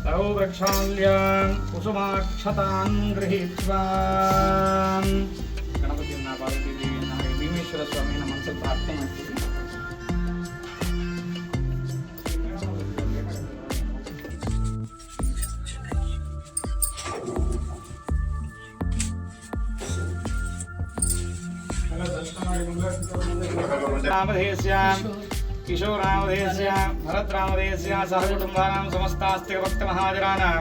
तौ वृक्षाल्यां कुसुमाक्षतान् गृहीत्वा ಗಣಪತಿಯನ್ನ ಪಾರ್ವತೀದೇವಿಯನ್ನ ಭೀಮೇಶ್ವರ ಸ್ವಾಮಿನ ಮನಸ್ಸಲ್ಲಿ ಪ್ರಾರ್ಥನೆ ಮಾಡ್ತೀವಿ. किशोरामधेयस्य भरतरामधेयस्य सहकुटुम्बानां समस्तास्तिभक्तमहाजनानां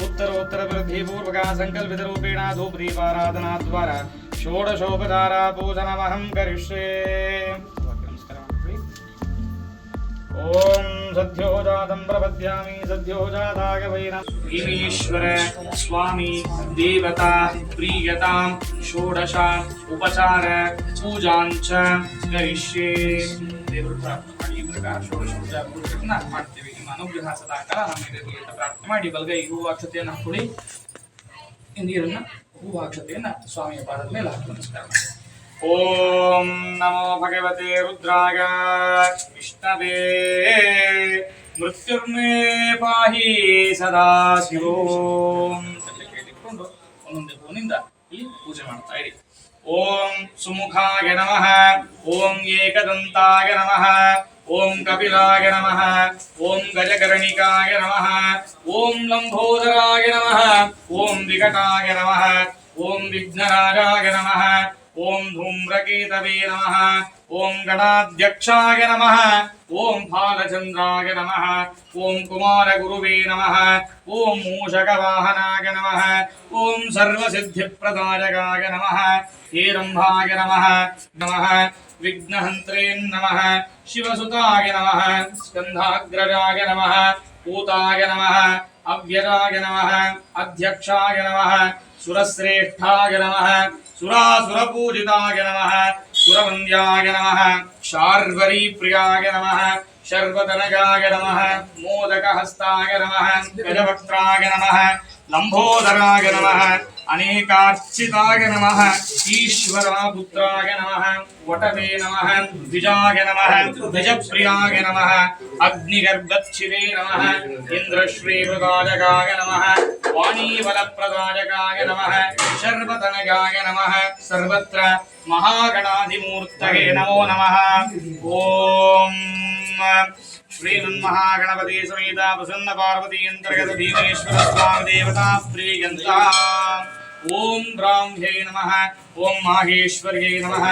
उत्तरोत्तरवृद्धिपूर्वका सङ्कल्पितरूपेण धूपदीपाराधनाद्वारा षोडशोपचारा पूजनमहं करिष्ये. ओम सद्यो जातं प्रपद्यामि सद्यो जाताय वै नमः. भीमेश्वर स्वामी देवता प्रीयतां षोडश उपचार पूजांच करिष्ये. देवर प्रार्थना ಮಾಡಿ ಈ ಪ್ರಕಾರ ಷೋಡಶ ಉಪಚಾರ ಪೂಜೆಯನ್ನು ಮಾಡ್ತೇವೆ. ನಿಮ್ಮ ಅನುಗ್ರಹ ಸದಾ ಕಾಲ ನಮ್ಮಿರಲಿ ಅಂತ ಪ್ರಾರ್ಥನೆ ಮಾಡಿ ಬಲಗೈ ಹೂವು ಅಕ್ಷತೆಯನ್ನು ಕೊಡಿ. ನೀರನ್ನು ಹೂವು ಅಕ್ಷತೆಯನ್ನು ಸ್ವಾಮಿಯ ಪಾದದ ಮೇಲೆ ಹಾಕಿ ನಮಸ್ಕಾರ ಮಾಡಿ. ಓಂ ನಮೋ ಭಗವತೆ ರುದ್ರಾಯ ವಿಷ್ಣವೇ ಮೃತ್ಯುರ್ಮೇ ಪಾಹಿ ಸದಾ ಶಿವೋಂ ಕೇಳಿಕೊಂಡು ಒಂದೊಂದೇ ಹೂವಿನಿಂದ ಇಲ್ಲಿ ಪೂಜೆ ಮಾಡ್ತಾ ಇರಿ. ಓಂ ಸುಮುಖಾಯ ನಮಃ, ಓಂ ಏಕದಂತಾಯ ನಮಃ, ಓಂ ಕಪಿಲಾಯ ನಮಃ, ಓಂ ಗಜಕರ್ಣಿಕಾಯ ನಮಃ, ಓಂ ಲಂಬೋದರಾಯ ನಮಃ, ಓಂ ವಿಕಟಾಯ ನಮಃ, ಓಂ ವಿಘ್ನರಾಜಾಯ ನಮಃ, ಓಂ ಧೂಮ್ರಕೇತವೇ ನಮಃ, ಓಂ ಗಣಾಧ್ಯಕ್ಷಾಯ ನಮಃ, ಓಂ ಬಾಲಚಂದ್ರಾಯ ನಮಃ, ಓಂ ಕುಮಾರಗುರುವೇ ನಮಃ, ಓಂ ಮೂಷಕವಾಹನಾಯ ನಮಃ, ಓಂ ಸರ್ವಸಿದ್ಧಿಪ್ರದಾಯಕಾಯ ನಮಃ, ಹೇರಂಭಾಯ ನಮಃ ನಮಃ, ವಿಘ್ನಹಂತ್ರೇ ನಮಃ, ಶಿವಸುತಾಯ ನಮಃ, ಸ್ಕಂಧಾಗ್ರಜಾಯ ನಮಃ, पूताय नमः, अव्ययाय नमः, अध्यक्षाय नमः, सुरश्रेष्ठाय नमः, सुरासुरपूजिताय नमः, सुरवन्द्याय नमः, शार्वरीप्रियाय नमः, शर्वतनयाय नमः, मोदकहस्ताय नमः, गजवक्त्राय नमः, लंबोदराय नमः, अनेकार्चिताय नमः, ईश्वरपुत्राय नमः, वटवे नमः, द्विजाय नमः, द्विजप्रियाय नमः, अग्निगर्भच्छिवे नमः, इन्द्रश्रीवृदायकाय नमः, वाणीवलप्रदायकाय नमः, शर्वतनयाय नमः, सर्वत्र महागणाधिमूर्तये नमो नमः. ओम श्रीमन्महागणपति समेत प्रसन्न पार्वती अंतर्गत भीमेश्वर स्वामी देवता प्रियंता. ओम ब्राह्म्ये नमः, ओम माहेश्वर्ये नमः.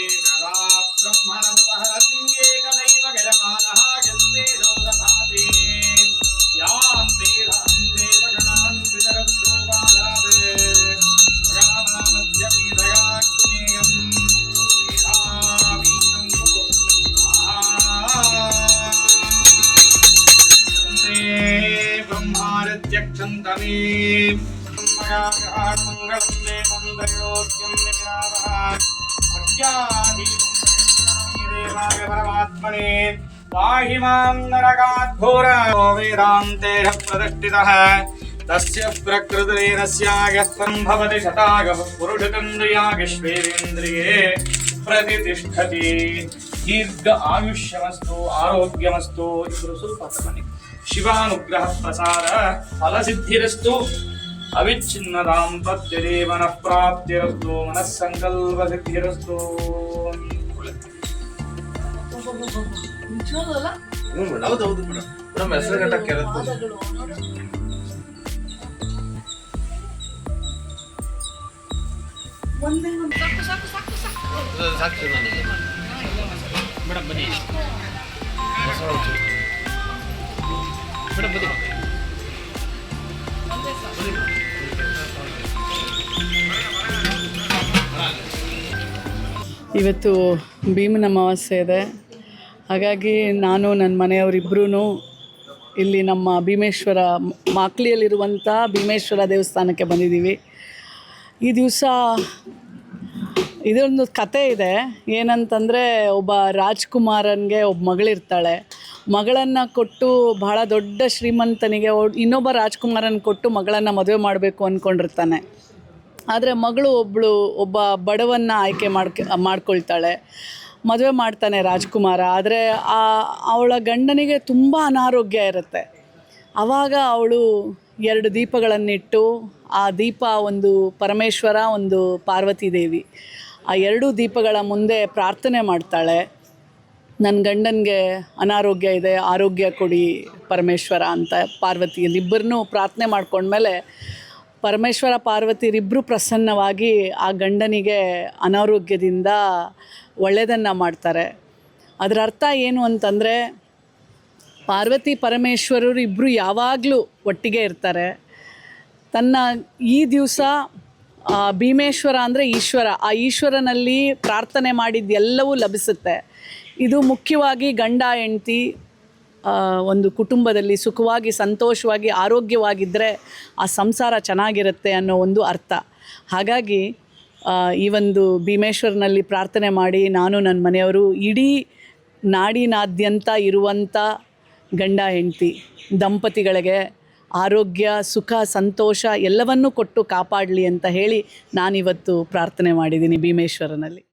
एकदा ब्रह्मणमुपहरति एकदैव गजमानः यस्ते दोदधाति यां वेदां देवगणान् वितरत्सोपाधात् रामनामध्यवीधयाग्नेयम् मेधावीनं कुरु ब्रह्मादित्यक्षन्तमे मंगलं देवं त्रयोक्यं निरावः देवाय परमात्मने पाहि मां नरकाद्घोरा वेदान्ते प्रतिष्ठितः तस्य प्रकृतिरेनस्यायः सम्भवति शतागः पुरुषतन्द्रियागिष्वेन्द्रिये प्रतिष्ठति. दीर्घ आयुष्यमस्तु आरोग्यमस्तु. इಬ್ಬರು ಸ್ವಲ್ಪ ತಮ್ಮನಿ ಶಿವಾನುಗ್ರಹ ಪ್ರಸಾದ ಫಲಸಿದ್ಧಿರಸ್ತು ಅವಿಚ್ಛಿನ್ನ ದಾಂಪತ್ಯದೇವನಃ ಪ್ರಾಪ್ತಿರಸ್ತು ಮನಸ್ಸಂಕಲ್ಪ ಸಿದ್ಧಿರಸ್ತು. ಹೌದೌದು ಮೇಡಮ್, ನಮ್ಮ ಹೆಸರು ಗಂಟಕ್ಕೆ ಸಾಕು ಮೇಡಮ್ ಬನ್ನಿ ಮೇಡಮ್ ಬನ್ನಿ. ಇವತ್ತು ಭೀಮನ ಅಮಾವಾಸ್ಯೆ ಇದೆ. ಹಾಗಾಗಿ ನಾನು ನನ್ನ ಮನೆಯವರಿಬ್ಬರೂ ಇಲ್ಲಿ ನಮ್ಮ ಭೀಮೇಶ್ವರ ಮಾಕ್ಲಿಯಲ್ಲಿರುವಂಥ ಭೀಮೇಶ್ವರ ದೇವಸ್ಥಾನಕ್ಕೆ ಬಂದಿದ್ದೀವಿ. ಈ ದಿವಸ ಇದೊಂದು ಕತೆ ಇದೆ. ಏನಂತಂದರೆ, ಒಬ್ಬ ರಾಜ್ಕುಮಾರನಿಗೆ ಒಬ್ಬ ಮಗಳಿರ್ತಾಳೆ. ಮಗಳನ್ನು ಕೊಟ್ಟು ಬಹಳ ದೊಡ್ಡ ಶ್ರೀಮಂತನಿಗೆ ಇನ್ನೊಬ್ಬ ರಾಜ್ಕುಮಾರನ ಕೊಟ್ಟು ಮಗಳನ್ನು ಮದುವೆ ಮಾಡಬೇಕು ಅಂದ್ಕೊಂಡಿರ್ತಾನೆ. ಆದರೆ ಮಗಳು ಒಬ್ಬ ಬಡವನ್ನು ಆಯ್ಕೆ ಮಾಡ್ಕೊಳ್ತಾಳೆ. ಮದುವೆ ಮಾಡ್ತಾನೆ ರಾಜ್ಕುಮಾರ. ಆದರೆ ಅವಳ ಗಂಡನಿಗೆ ತುಂಬ ಅನಾರೋಗ್ಯ ಇರುತ್ತೆ. ಆವಾಗ ಅವಳು 2 ದೀಪಗಳನ್ನಿಟ್ಟು, ಆ ದೀಪ ಒಂದು ಪರಮೇಶ್ವರ, ಒಂದು ಪಾರ್ವತಿ ದೇವಿ, ಆ 2 ದೀಪಗಳ ಮುಂದೆ ಪ್ರಾರ್ಥನೆ ಮಾಡ್ತಾಳೆ. ನನ್ನ ಗಂಡನಿಗೆ ಅನಾರೋಗ್ಯ ಇದೆ, ಆರೋಗ್ಯ ಕೊಡಿ ಪರಮೇಶ್ವರ ಅಂತ ಪಾರ್ವತಿಯಲ್ಲಿಬ್ಬರನ್ನೂ ಪ್ರಾರ್ಥನೆ ಮಾಡ್ಕೊಂಡ್ಮೇಲೆ ಪರಮೇಶ್ವರ ಪಾರ್ವತಿಯರಿಬ್ಬರು ಪ್ರಸನ್ನವಾಗಿ ಆ ಗಂಡನಿಗೆ ಅನಾರೋಗ್ಯದಿಂದ ಒಳ್ಳೆಯದನ್ನು ಮಾಡ್ತಾರೆ. ಅದರ ಅರ್ಥ ಏನು ಅಂತಂದರೆ, ಪಾರ್ವತಿ ಪರಮೇಶ್ವರರು ಇಬ್ಬರು ಯಾವಾಗಲೂ ಒಟ್ಟಿಗೆ ಇರ್ತಾರೆ. ಈ ದಿವಸ ಭೀಮೇಶ್ವರ ಅಂದರೆ ಈಶ್ವರ, ಆ ಈಶ್ವರನಲ್ಲಿ ಪ್ರಾರ್ಥನೆ ಮಾಡಿದ್ದೆಲ್ಲವೂ ಲಭಿಸುತ್ತೆ. ಇದು ಮುಖ್ಯವಾಗಿ ಗಂಡ ಹೆಂಡತಿ ಒಂದು ಕುಟುಂಬದಲ್ಲಿ ಸುಖವಾಗಿ ಸಂತೋಷವಾಗಿ ಆರೋಗ್ಯವಾಗಿದ್ದರೆ ಆ ಸಂಸಾರ ಚೆನ್ನಾಗಿರುತ್ತೆ ಅನ್ನೋ ಒಂದು ಅರ್ಥ. ಹಾಗಾಗಿ ಈ ಒಂದು ಭೀಮೇಶ್ವರನಲ್ಲಿ ಪ್ರಾರ್ಥನೆ ಮಾಡಿ ನಾನು ನನ್ನ ಮನೆಯವರು ಇಡೀ ನಾಡಿನಾದ್ಯಂತ ಇರುವಂಥ ಗಂಡ ಹೆಂಡತಿ ದಂಪತಿಗಳಿಗೆ ಆರೋಗ್ಯ ಸುಖ ಸಂತೋಷ ಎಲ್ಲವನ್ನೂ ಕೊಟ್ಟು ಕಾಪಾಡಲಿ ಅಂತ ಹೇಳಿ ನಾನಿವತ್ತು ಪ್ರಾರ್ಥನೆ ಮಾಡಿದ್ದೀನಿ ಭೀಮೇಶ್ವರನಲ್ಲಿ.